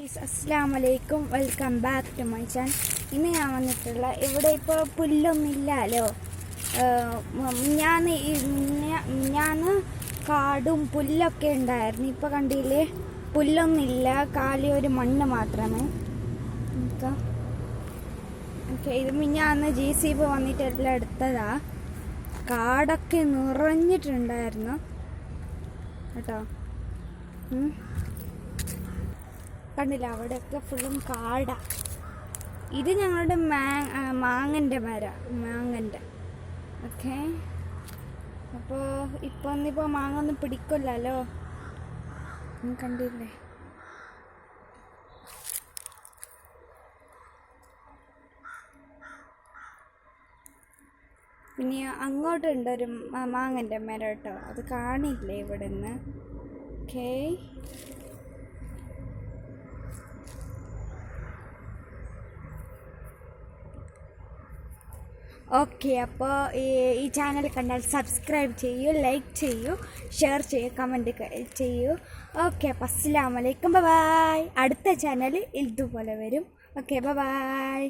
അസ്സലാമലൈക്കും, welcome back to my channel. ഇന്ന് ഞാൻ വന്നിട്ടുള്ള ഇവിടെ ഇപ്പോൾ പുല്ലൊന്നുമില്ലല്ലോ. ഞാൻ കാടും പുല്ലൊക്കെ ഉണ്ടായിരുന്നു. ഇപ്പോൾ കണ്ടില്ലേ, പുല്ലൊന്നുമില്ല, കാലി ഒരു മണ്ണ് മാത്രമേ. ഓക്കെ, ഇത് മിഞ്ഞാന്ന് JCB വന്നിട്ട് എല്ലാം എടുത്തതാ. കാടൊക്കെ നിറഞ്ഞിട്ടുണ്ടായിരുന്നു കേട്ടോ. കണ്ടില്ല, അവിടെയൊക്കെ ഫുള്ളും കാടാ. ഇത് ഞങ്ങളുടെ മാങ്ങൻ്റെ മാങ്ങൻ്റെ ഓക്കെ. അപ്പോൾ ഇന്നിപ്പോൾ മാങ്ങ ഒന്നും പിടിക്കില്ലല്ലോ, കണ്ടില്ലേ. പിന്നെ അങ്ങോട്ടുണ്ടൊരു മാങ്ങൻ്റെ മരം കേട്ടോ, അത് കാണില്ലേ ഇവിടെ നിന്ന്. ഓക്കേ, അപ്പോൾ ഈ ചാനൽ കണ്ടാൽ സബ്സ്ക്രൈബ് ചെയ്യൂ, ലൈക്ക് ചെയ്യൂ, ഷെയർ ചെയ്യൂ, കമൻറ്റ് ചെയ്യൂ. ഓക്കെ, അപ്പോൾ അസ്സലാമു അലൈക്കും, ബൈ. അടുത്ത ചാനൽ ഇതുപോലെ വരും. Okay, by.